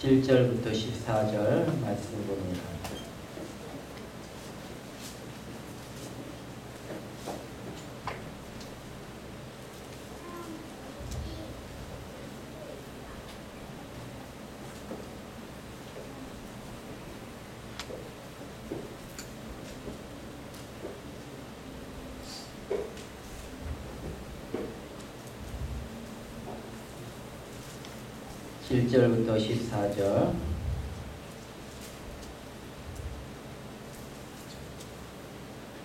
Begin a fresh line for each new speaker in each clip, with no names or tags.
7절부터 14절 말씀 봅니다. (7절부터 14절)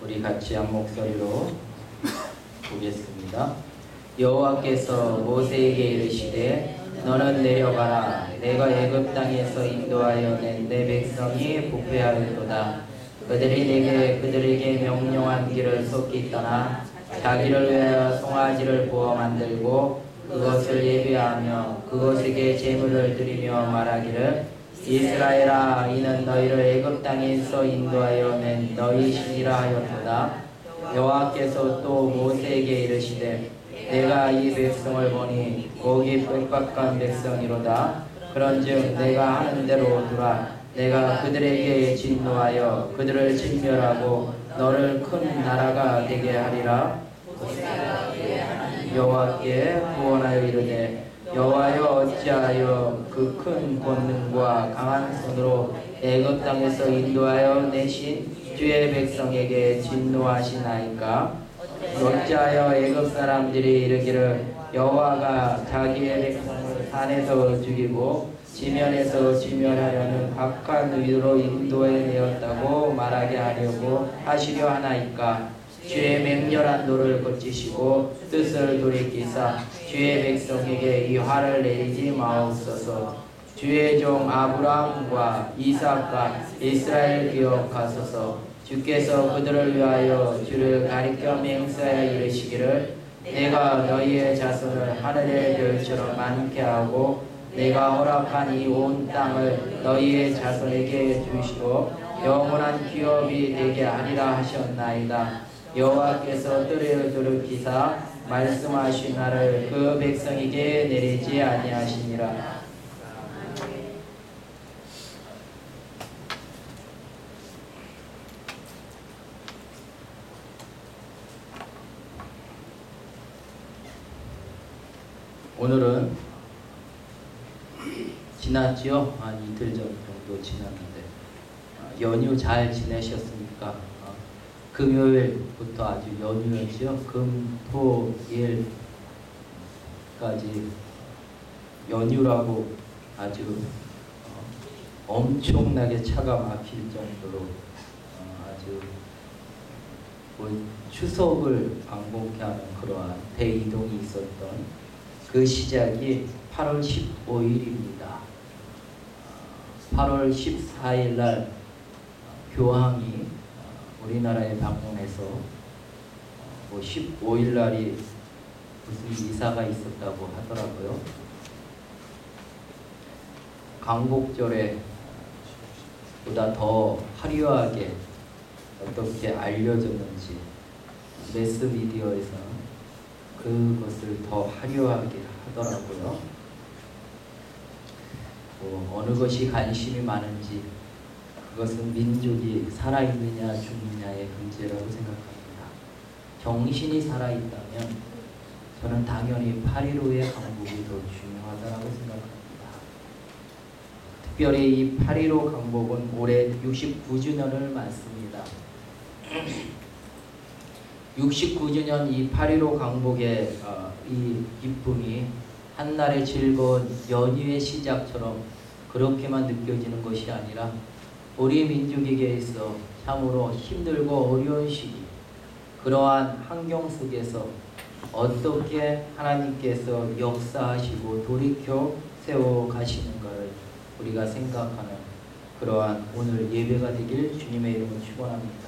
우리 같이 한 목소리로 보겠습니다. 여호와께서 모세에게 이르시되 너는 내려가라. 내가 애굽 땅에서 인도하여 낸 내 백성이 부패하였도다. 그들이 내게 그들에게 명령한 길을 속히 떠나 자기를 위하여 송아지를 부어 만들고 그것을 예배하며 그것에게 제물을 드리며 말하기를 이스라엘아, 이는 너희를 애굽 땅에서 인도하여 낸 너희 신이라 하였도다. 여호와께서 또 모세에게 이르시되 내가 이 백성을 보니 복이 빽빽한 백성이로다. 그런즉 내가 하는 대로 두라. 내가 그들에게 진노하여 그들을 진멸하고 너를 큰 나라가 되게 하리라. 여호와께 구원하여 이르되 여호와여, 어찌하여 그 큰 권능과 강한 손으로 애굽 땅에서 인도하여 내신 주의 백성에게 진노하시나이까? 어찌하여 애굽 사람들이 이르기를 여호와가 자기의 백성을 산에서 죽이고 지면에서 진멸하려는 각한 의로 인도해내었다고 말하게 하려고 하시려 하나이까? 주의 맹렬한 노를 거치시고 뜻을 돌이키사 주의 백성에게 이 화를 내리지 마옵소서. 주의 종 아브라함과 이삭과 이스라엘 기억하소서. 주께서 그들을 위하여 주를 가리켜 맹세하여 이르시기를 내가 너희의 자손을 하늘의 별처럼 많게 하고 내가 허락한 이 온 땅을 너희의 자손에게 주시고 영원한 기업이 되게 하리라 하셨나이다. 여호와께서 뜰을 돌이키사 말씀하신 날을 그 백성에게 내리지 아니하시니라. 오늘은 지났지요? 한 이틀 전 정도 지났는데 연휴 잘 지내셨습니까? 금요일부터 아주 연휴였죠. 금, 토, 일까지 연휴라고 아주 엄청나게 차가 막힐 정도로 아주 추석을 방북해 하는 그러한 대이동이 있었던 그 시작이 8월 15일입니다. 8월 14일 날 교황이 우리나라에 방문해서 15일 날이 무슨 이사가 있었다고 하더라고요. 광복절에 보다 더 화려하게 어떻게 알려졌는지 매스미디어에서는 그것을 더 화려하게 하더라고요. 어느 것이 관심이 많은지 그것은 민족이 살아있느냐 죽느냐의 문제라고 생각합니다. 정신이 살아있다면 저는 당연히 8.15의 강복이 더 중요하다고 생각합니다. 특별히 이 8.15 강복은 올해 69주년을 맞습니다. 69주년 이 8.15 강복의 이 기쁨이 한날의 즐거운 연휴의 시작처럼 그렇게만 느껴지는 것이 아니라 우리 민족에게 있어 참으로 힘들고 어려운 시기, 그러한 환경 속에서 어떻게 하나님께서 역사하시고 돌이켜 세워가시는가를 우리가 생각하는 그러한 오늘 예배가 되길 주님의 이름으로 축원합니다.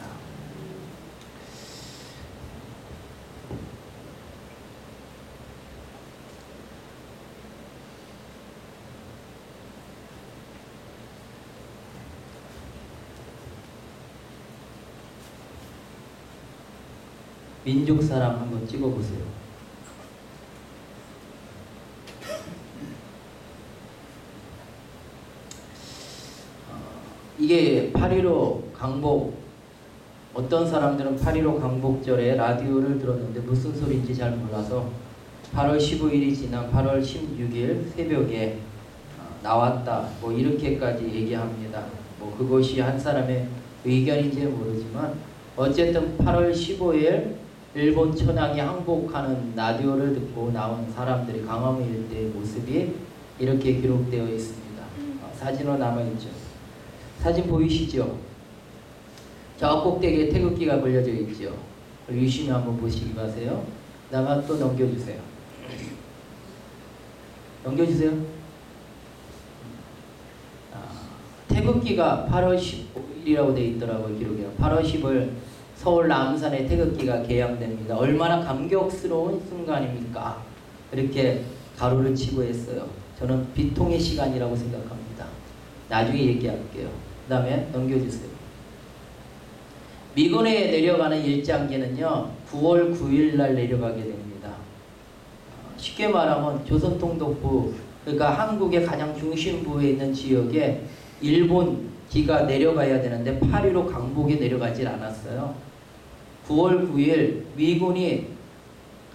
민족 사람 한번 찍어보세요. 이게 8.15 강복, 어떤 사람들은 8.15 강복절에 라디오를 들었는데 무슨 소리인지 잘 몰라서 8월 15일이 지난 8월 16일 새벽에 나왔다, 뭐 이렇게까지 얘기합니다. 뭐 그것이 한 사람의 의견인지 모르지만 어쨌든 8월 15일 일본 천황이 항복하는 라디오를 듣고 나온 사람들이 강화문 일대의 모습이 이렇게 기록되어 있습니다. 사진으로 남아있죠. 사진 보이시죠? 저 꼭대기에 태극기가 걸려져 있죠. 유심히 한번 보시기 바세요. 그 다음에 또 넘겨주세요. 넘겨주세요. 태극기가 8월 15일이라고 되어 있더라고요. 기록에 8월 10일 서울 남산에 태극기가 개양됩니다. 얼마나 감격스러운 순간입니까? 이렇게 가로를 치고 했어요. 저는 비통의 시간이라고 생각합니다. 나중에 얘기할게요. 그 다음에 넘겨주세요. 미군에 내려가는 일장기는요 9월 9일 날 내려가게 됩니다. 쉽게 말하면 조선통독부, 그러니까 한국의 가장 중심부에 있는 지역에 일본기가 내려가야 되는데 8.15 강복에 내려가질 않았어요. 9월 9일 미군이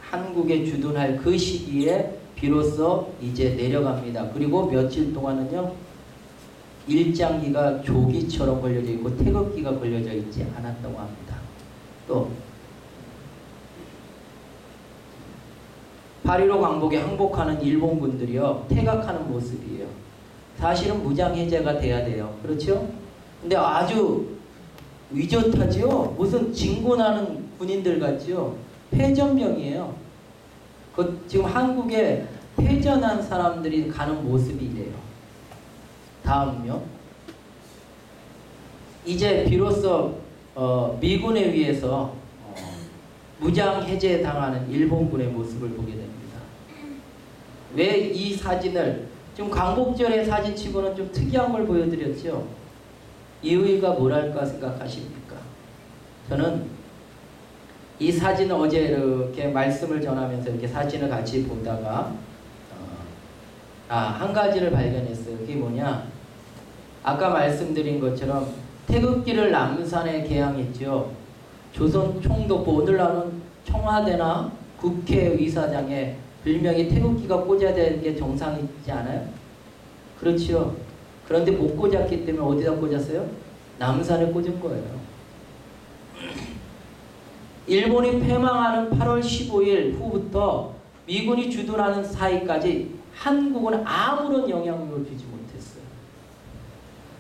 한국에 주둔할 그 시기에 비로소 이제 내려갑니다. 그리고 며칠 동안은요 일장기가 조기처럼 걸려져 있고 태극기가 걸려져 있지 않았다고 합니다. 또 8.15 강복에 항복하는 일본군들이요 퇴각하는 모습이에요. 사실은 무장해제가 돼야 돼요. 그렇죠? 근데 아주 위젓하죠? 무슨 진군하는 군인들 같죠? 패전병이에요. 지금 한국에 패전한 사람들이 가는 모습이 이래요. 다음요. 이제 비로소 미군에 의해서 무장해제 당하는 일본군의 모습을 보게 됩니다. 왜 이 사진을 지금 강복절의 사진치고는 좀 특이한 걸 보여드렸죠. 이유가 뭐랄까 생각하십니까? 저는 이 사진을 어제 이렇게 말씀을 전하면서 이렇게 사진을 같이 보다가 한 가지를 발견했어요. 그게 뭐냐? 아까 말씀드린 것처럼 태극기를 남산에 개양했죠. 조선 총독부, 오늘날은 청와대나 국회의사장에 별명이 태극기가 꽂아야 되는 게 정상이지 않아요? 그렇죠. 그런데 못 꽂았기 때문에 어디다 꽂았어요? 남산에 꽂은 거예요. 일본이 패망하는 8월 15일 후부터 미군이 주둔하는 사이까지 한국은 아무런 영향력을 주지 못했어요.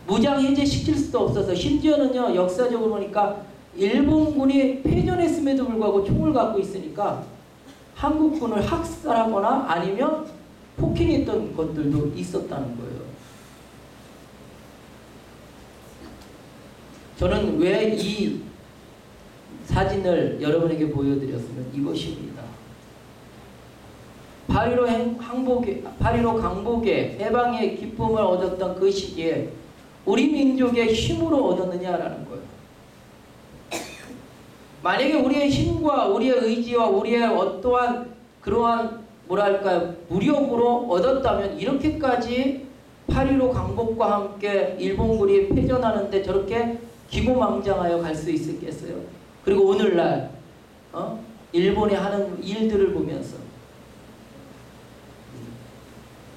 무장해제 시킬 수도 없어서 심지어는요 역사적으로 보니까 일본군이 패전했음에도 불구하고 총을 갖고 있으니까 한국군을 학살하거나 아니면 폭행했던 것들도 있었다는 거예요. 저는 왜 이 사진을 여러분에게 보여드렸으면 이것입니다. 8.15 강복에 해방의 기쁨을 얻었던 그 시기에 우리 민족의 힘으로 얻었느냐라는 거예요. 만약에 우리의 힘과 우리의 의지와 우리의 어떠한 그러한 뭐랄까요 무력으로 얻었다면 이렇게까지 8.15 강복과 함께 일본군이 패전하는데 저렇게 기고망장하여 갈 수 있었겠어요? 그리고 오늘날 일본이 하는 일들을 보면서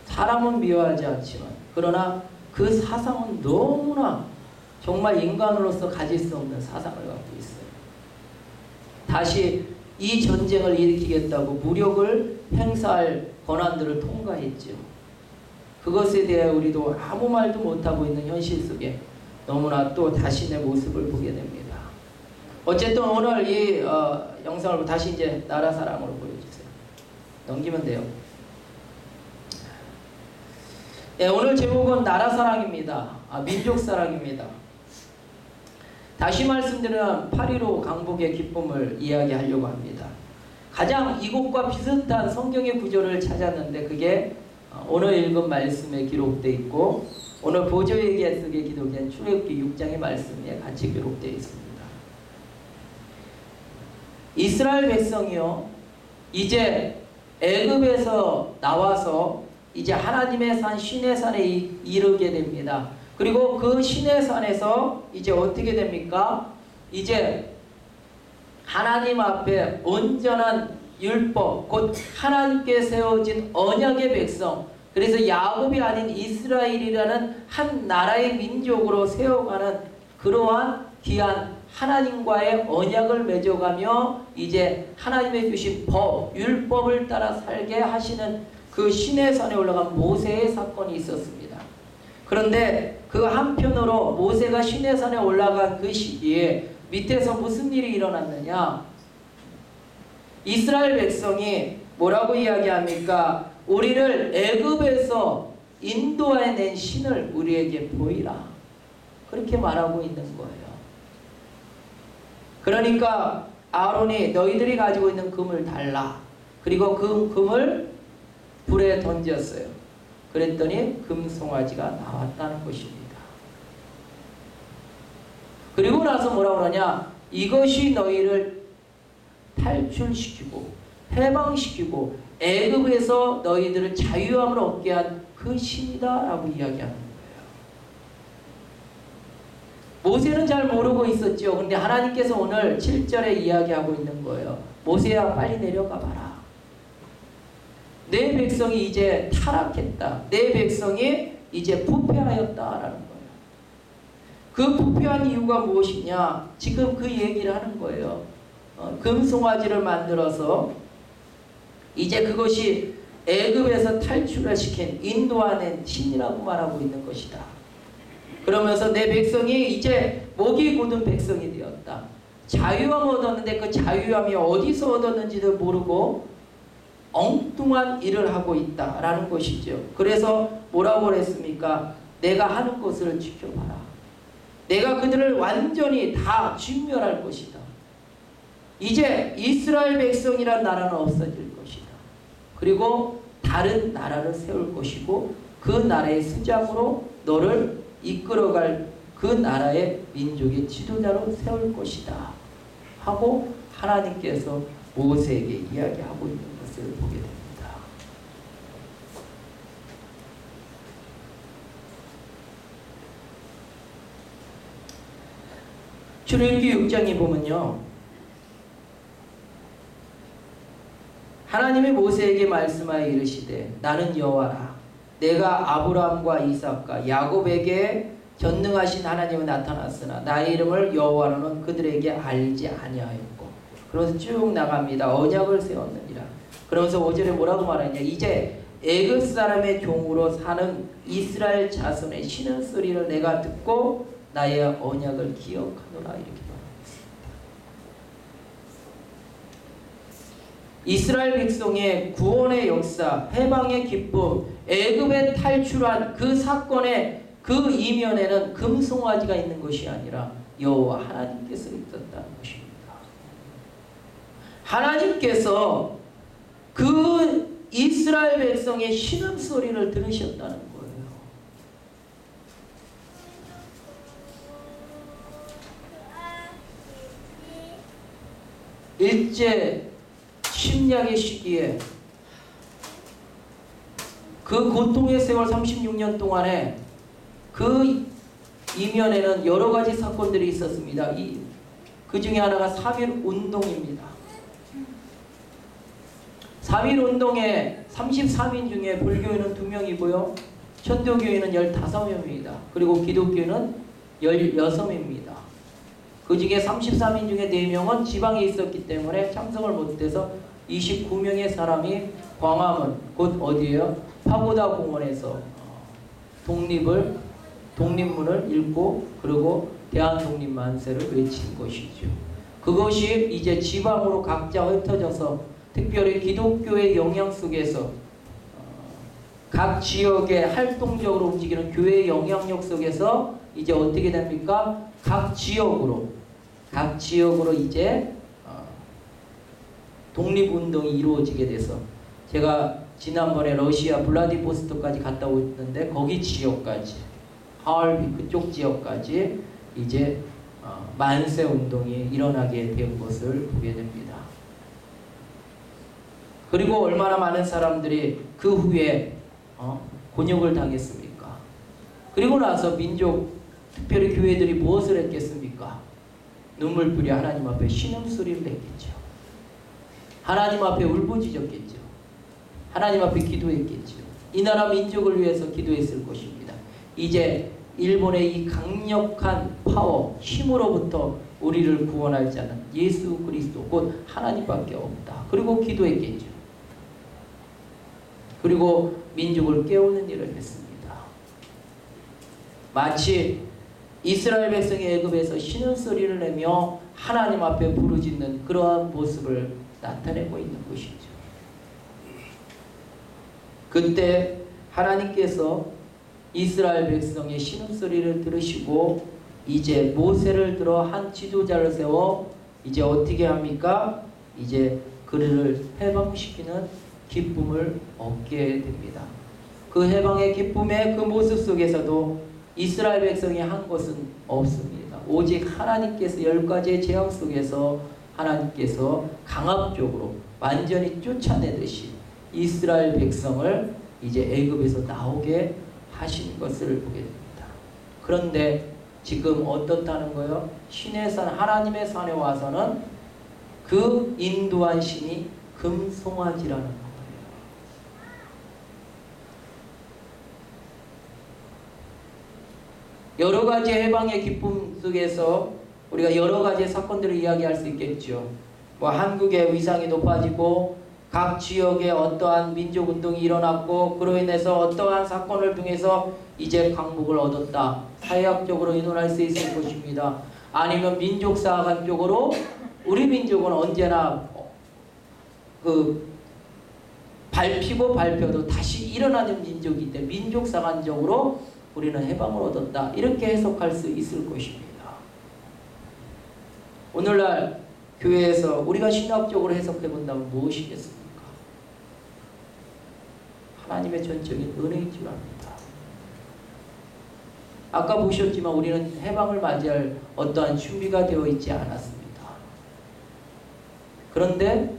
사람은 미워하지 않지만 그러나 그 사상은 너무나 정말 인간으로서 가질 수 없는 사상을 갖고 있어요. 다시 이 전쟁을 일으키겠다고 무력을 행사할 권한들을 통과했죠. 그것에 대해 우리도 아무 말도 못하고 있는 현실 속에 너무나 또 자신의 모습을 보게 됩니다. 어쨌든 오늘 이 영상을 다시 이제 나라 사랑으로 보여주세요. 넘기면 돼요. 네, 오늘 제목은 나라 사랑입니다. 민족 사랑입니다. 다시 말씀드리면 8.15 강복의 기쁨을 이야기하려고 합니다. 가장 이것과 비슷한 성경의 구절을 찾았는데 그게 오늘 읽은 말씀에 기록되어 있고 오늘 보조회개 속에 기록된 출애굽기 6장의 말씀에 같이 기록되어 있습니다. 이스라엘 백성이요 이제 애굽에서 나와서 이제 하나님의 산 시내산에 이르게 됩니다. 그리고 그 시내산에서 이제 어떻게 됩니까? 이제 하나님 앞에 온전한 율법, 곧 하나님께 세워진 언약의 백성, 그래서 야곱이 아닌 이스라엘이라는 한 나라의 민족으로 세워가는 그러한 귀한 하나님과의 언약을 맺어가며 이제 하나님의 주신 법, 율법을 따라 살게 하시는 그 시내산에 올라간 모세의 사건이 있었습니다. 그런데 그 한편으로 모세가 시내산에 올라간 그 시기에 밑에서 무슨 일이 일어났느냐? 이스라엘 백성이 뭐라고 이야기합니까? 우리를 애굽에서 인도해낸 신을 우리에게 보이라. 그렇게 말하고 있는 거예요. 그러니까 아론이 너희들이 가지고 있는 금을 달라. 그리고 그 금을 불에 던졌어요. 그랬더니 금송아지가 나왔다는 것입니다. 그리고 나서 뭐라고 그러냐? 이것이 너희를 탈출시키고 해방시키고 애굽에서 너희들을 자유함을 얻게 한 그 신이다 라고 이야기하는 거예요. 모세는 잘 모르고 있었죠. 그런데 하나님께서 오늘 7절에 이야기하고 있는 거예요. 모세야 빨리 내려가 봐라. 내 백성이 이제 타락했다. 내 백성이 이제 부패하였다라는 거예요. 그 부패한 이유가 무엇이냐? 지금 그 얘기를 하는 거예요. 금송아지를 만들어서 이제 그것이 애굽에서 탈출을 시킨 인도하는 신이라고 말하고 있는 것이다. 그러면서 내 백성이 이제 목이 곧은 백성이 되었다. 자유함을 얻었는데 그 자유함이 어디서 얻었는지도 모르고 엉뚱한 일을 하고 있다라는 것이죠. 그래서 뭐라고 그랬습니까? 내가 하는 것을 지켜봐라. 내가 그들을 완전히 다 진멸할 것이다. 이제 이스라엘 백성이란 나라는 없어질 것이다. 그리고 다른 나라를 세울 것이고 그 나라의 수장으로 너를 이끌어갈 그 나라의 민족의 지도자로 세울 것이다. 하고 하나님께서 모세에게 이야기하고 있는 것을 보게 됩니다. 출애굽기 6장에 보면요. 하나님이 모세에게 말씀하여 이르시되 나는 여호와라. 내가 아브라함과 이삭과 야곱에게 전능하신 하나님이 나타났으나 나의 이름을 여호와로는 그들에게 알지 아니하였고. 그러면서 쭉 나갑니다. 언약을 세웠느니라. 그러면서 5절에 뭐라고 말하냐? 이제 애굽 사람의 종으로 사는 이스라엘 자손의 쉬는 소리를 내가 듣고 나의 언약을 기억하노라. 이렇게 이스라엘 백성의 구원의 역사, 해방의 기쁨, 애굽에 탈출한 그 사건의 그 이면에는 금송아지가 있는 것이 아니라 여호와 하나님께서 있었다는 것입니다. 하나님께서 그 이스라엘 백성의 신음소리를 들으셨다는 거예요. 일제 침략의 시기에 그 고통의 세월 36년 동안에 그 이면에는 여러 가지 사건들이 있었습니다. 그 중에 하나가 3.1 운동입니다. 3.1 운동에 33인 중에 불교인은 2명이고요. 천도교인은 15명입니다. 그리고 기독교인은 16명입니다. 그 중에 33인 중에 4명은 지방에 있었기 때문에 참석을 못해서 29명의 사람이 광화문, 곧 어디에요? 파고다 공원에서 독립문을 읽고 그리고 대한독립만세를 외친 것이죠. 그것이 이제 지방으로 각자 흩어져서 특별히 기독교의 영향 속에서 각 지역에 활동적으로 움직이는 교회의 영향력 속에서 이제 어떻게 됩니까? 각 지역으로 이제 독립운동이 이루어지게 돼서 제가 지난번에 러시아 블라디보스토크까지 갔다 왔는데 거기 지역까지 하얼빈 그쪽 지역까지 이제 만세 운동이 일어나게 된 것을 보게 됩니다. 그리고 얼마나 많은 사람들이 그 후에 곤욕을 당했습니까? 그리고 나서 민족, 특별히 교회들이 무엇을 했겠습니까? 눈물 뿌려 하나님 앞에 신음소리를 냈겠죠. 하나님 앞에 울부짖었겠죠. 하나님 앞에 기도했겠죠. 이 나라 민족을 위해서 기도했을 것입니다. 이제 일본의 이 강력한 파워, 힘으로부터 우리를 구원할 자는 예수 그리스도 곧 하나님밖에 없다. 그리고 기도했겠죠. 그리고 민족을 깨우는 일을 했습니다. 마치 이스라엘 백성이 애굽에서 신음소리를 내며 하나님 앞에 부르짖는 그러한 모습을 나타내고 있는 것이죠. 그때 하나님께서 이스라엘 백성의 신음소리를 들으시고 이제 모세를 들어 한 지도자를 세워 이제 어떻게 합니까? 이제 그를 해방시키는 기쁨을 얻게 됩니다. 그 해방의 기쁨의 그 모습 속에서도 이스라엘 백성이 한 것은 없습니다. 오직 하나님께서 10가지의 재앙 속에서 하나님께서 강압적으로 완전히 쫓아내듯이 이스라엘 백성을 이제 애굽에서 나오게 하신 것을 보게 됩니다. 그런데 지금 어떻다는 거예요? 신의 산, 하나님의 산에 와서는 그 인도한 신이 금송아지라는 거예요. 여러 가지 해방의 기쁨 속에서 우리가 여러 가지 사건들을 이야기할 수 있겠죠. 뭐 한국의 위상이 높아지고 각 지역에 어떠한 민족운동이 일어났고 그로 인해서 어떠한 사건을 통해서 이제 강복을 얻었다. 사회학적으로 의논할 수 있을 것입니다. 아니면 민족사관적으로 우리 민족은 언제나 그 밟히고 밟혀도 다시 일어나는 민족인데 민족사관적으로 우리는 해방을 얻었다. 이렇게 해석할 수 있을 것입니다. 오늘날 교회에서 우리가 신학적으로 해석해 본다면 무엇이겠습니까? 하나님의 전적인 은혜인 줄 압니다. 아까 보셨지만 우리는 해방을 맞이할 어떠한 준비가 되어 있지 않았습니다. 그런데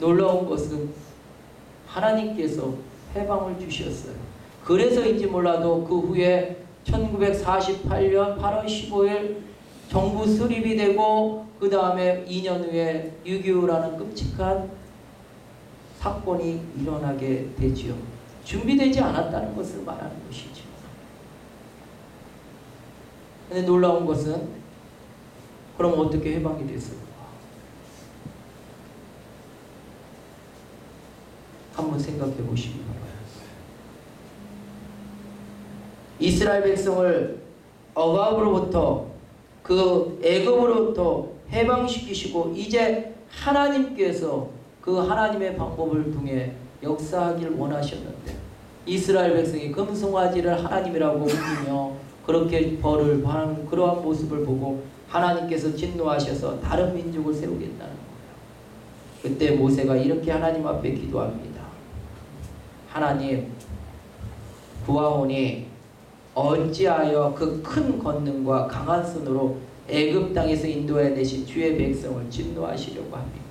놀라운 것은 하나님께서 해방을 주셨어요. 그래서인지 몰라도 그 후에 1948년 8월 15일 정부 수립이 되고 그 다음에 2년 후에 6.25라는 끔찍한 사건이 일어나게 되지요. 준비되지 않았다는 것을 말하는 것이죠. 그런데 놀라운 것은 그럼 어떻게 해방이 됐을까? 한번 생각해 보시기 바랍니다. 이스라엘 백성을 억압으로부터 그 애굽으로부터 해방시키시고 이제 하나님께서 그 하나님의 방법을 통해 역사하길 원하셨는데 이스라엘 백성이 금송아지를 하나님이라고 우기며 그렇게 벌을 받는 그러한 모습을 보고 하나님께서 진노하셔서 다른 민족을 세우겠다는 거예요. 그때 모세가 이렇게 하나님 앞에 기도합니다. 하나님, 구하오니 어찌하여 그 큰 권능과 강한 손으로 애굽 땅에서 인도해 내신 주의 백성을 진노하시려고 합니까?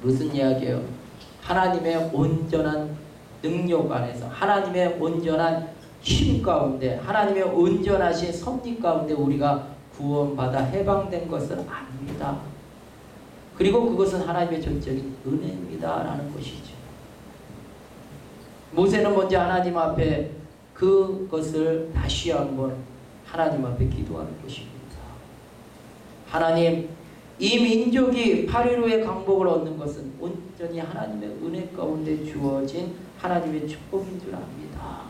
무슨 이야기예요? 하나님의 온전한 능력 안에서 하나님의 온전한 힘 가운데 하나님의 온전하신 섭리 가운데 우리가 구원받아 해방된 것을 압니다. 그리고 그것은 하나님의 전적인 은혜입니다 라는 것이죠. 모세는 먼저 하나님 앞에 그것을 다시 한번 하나님 앞에 기도하는 것입니다. 하나님, 이 민족이 8.15의 강복을 얻는 것은 온전히 하나님의 은혜 가운데 주어진 하나님의 축복인 줄 압니다.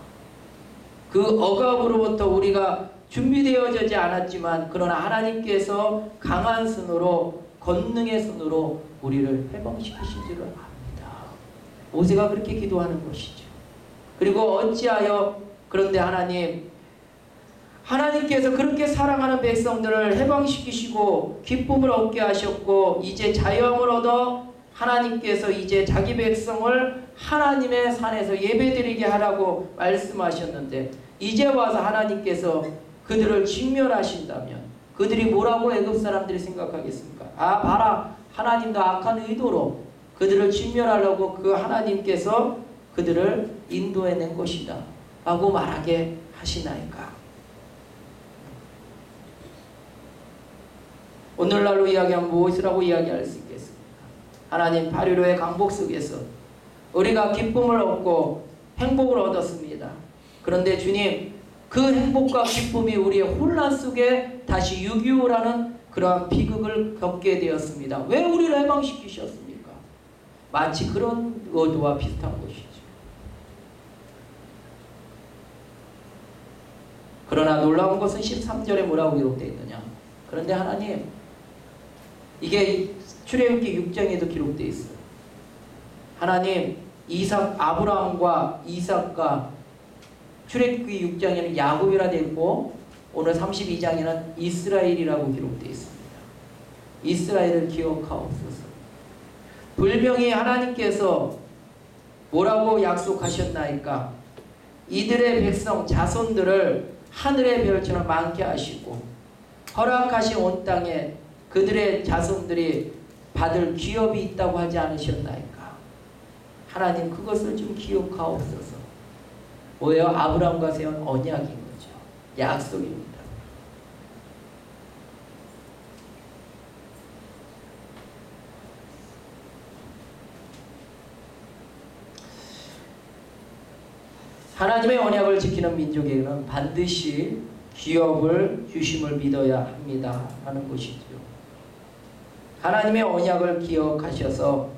그 억압으로부터 우리가 준비되어지지 않았지만 그러나 하나님께서 강한 손으로 권능의 손으로 우리를 해방시키신 줄을 압니다. 모세가 그렇게 기도하는 것이죠. 그리고 어찌하여 그런데 하나님께서 그렇게 사랑하는 백성들을 해방시키시고 기쁨을 얻게 하셨고 이제 자유함을 얻어 하나님께서 이제 자기 백성을 하나님의 산에서 예배드리게 하라고 말씀하셨는데 이제 와서 하나님께서 그들을 직멸하신다면 그들이 뭐라고 애굽 사람들이 생각하겠습니까? 아, 봐라, 하나님도 악한 의도로 그들을 직멸하려고 그 하나님께서 그들을 인도해낸 것이다. 라고 말하게 하시나이까? 오늘날로 이야기하면 무엇이라고 이야기할 수 있겠습니까? 하나님 8.15의 강복 속에서 우리가 기쁨을 얻고 행복을 얻었습니다. 그런데 주님, 그 행복과 기쁨이 우리의 혼란 속에 다시 6.25라는 그러한 비극을 겪게 되었습니다. 왜 우리를 해방시키셨습니까? 마치 그런 의도와 비슷한 것이죠. 그러나 놀라운 것은 13절에 뭐라고 기록되어 있느냐? 그런데 하나님, 이게 출애굽기 6장에도 기록되어 있어요. 하나님, 아브라함과 이삭과 출애굽기 6장에는 야곱이라 되어 있고 오늘 32장에는 이스라엘이라고 기록되어 있습니다. 이스라엘을 기억하옵소서. 분명히 하나님께서 뭐라고 약속하셨나이까? 이들의 백성 자손들을 하늘의 별처럼 많게 하시고 허락하신 온 땅에 그들의 자손들이 받을 기업이 있다고 하지 않으셨나이까? 하나님, 그것을 좀 기억하옵소서. 뭐예요? 아브라함과 세운 언약인 거죠. 약속입니다. 하나님의 언약을 지키는 민족에게는 반드시 기업을 주심을 믿어야 합니다 하는 것이죠. 하나님의 언약을 기억하셔서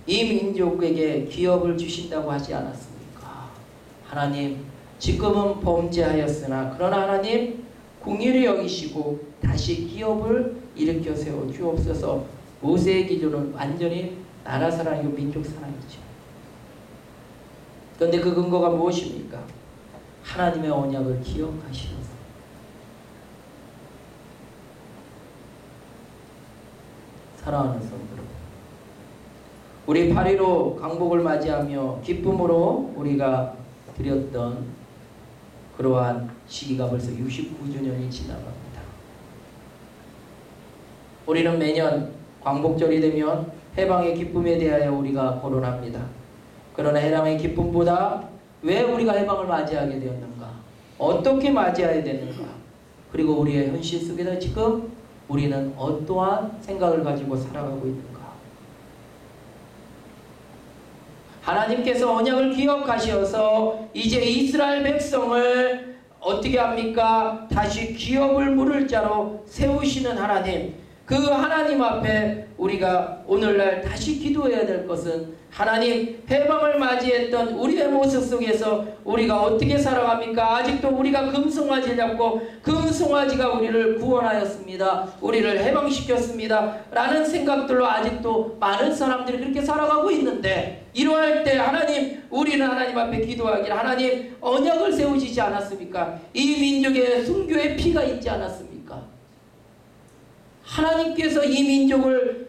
이 민족에게 기업을 주신다고 하지 않았습니까? 하나님, 지금은 범죄하였으나 그러나 하나님 공의를 여기시고 다시 기업을 일으켜 세워 주옵소서. 모세의 기준은 완전히 나라 사랑이고 민족 사랑이죠. 그런데 그 근거가 무엇입니까? 하나님의 언약을 기억하시면서 사랑하는 성도, 우리 8.15 강복을 맞이하며 기쁨으로 우리가 드렸던 그러한 시기가 벌써 69주년이 지나갑니다. 우리는 매년 광복절이 되면 해방의 기쁨에 대하여 우리가 거론합니다. 그러나 해방의 기쁨보다 왜 우리가 해방을 맞이하게 되었는가? 어떻게 맞이해야 되는가? 그리고 우리의 현실 속에서 지금 우리는 어떠한 생각을 가지고 살아가고 있는가? 하나님께서 언약을 기억하셔서 이제 이스라엘 백성을 어떻게 합니까? 다시 기업을 물을 자로 세우시는 하나님, 그 하나님 앞에 우리가 오늘날 다시 기도해야 될 것은 하나님, 해방을 맞이했던 우리의 모습 속에서 우리가 어떻게 살아갑니까? 아직도 우리가 금송아지를 잡고 금송아지가 우리를 구원하였습니다. 우리를 해방시켰습니다. 라는 생각들로 아직도 많은 사람들이 그렇게 살아가고 있는데, 이러할 때 하나님, 우리는 하나님 앞에 기도하길, 하나님 언약을 세우시지 않았습니까? 이 민족의 순교의 피가 있지 않았습니까? 하나님께서 이 민족을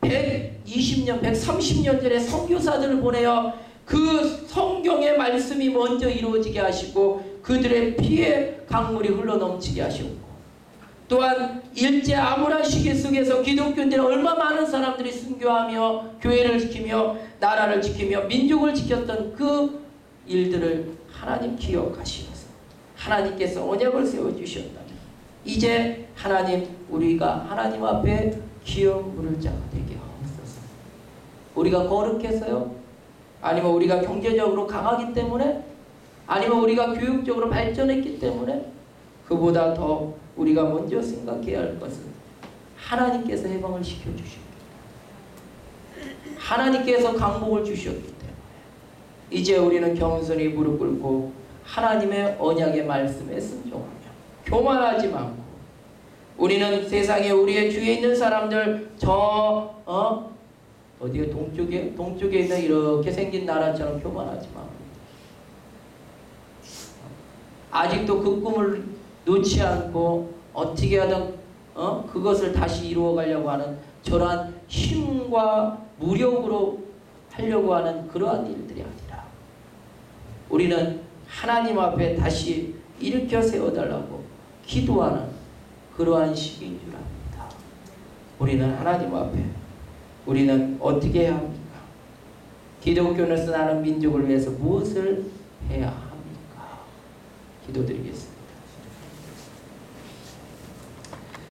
120년, 130년 전에 선교사들을 보내어 그 성경의 말씀이 먼저 이루어지게 하시고 그들의 피에 강물이 흘러넘치게 하셨고, 또한 일제 아무란 시기 속에서 기독교인들은 얼마나 많은 사람들이 순교하며 교회를 지키며 나라를 지키며 민족을 지켰던 그 일들을 하나님 기억하시면서 하나님께서 언약을 세워주셨다면 이제 하나님, 우리가 하나님 앞에 기업 물을 자가 되게 하옵소서. 우리가 거룩해서요? 아니면 우리가 경제적으로 강하기 때문에? 아니면 우리가 교육적으로 발전했기 때문에? 그보다 더 우리가 먼저 생각해야 할 것은 하나님께서 해방을 시켜주셨기 때문에, 하나님께서 강복을 주셨기 때문에 이제 우리는 겸손히 무릎 꿇고 하나님의 언약의 말씀에 순종하며 교만하지 않고, 우리는 세상에 우리의 주위에 있는 사람들 어디에 동쪽에 있는 이렇게 생긴 나라처럼 교만하지 마. 아직도 그 꿈을 놓지 않고 어떻게 하든 그것을 다시 이루어가려고 하는 저러한 힘과 무력으로 하려고 하는 그러한 일들이 아니라, 우리는 하나님 앞에 다시 일으켜 세워달라고 기도하는 그러한 시기인 줄 압니다. 우리는 하나님 앞에 우리는 어떻게 해야 합니까? 기독교는 나는 민족을 위해서 무엇을 해야 합니까? 기도드리겠습니다.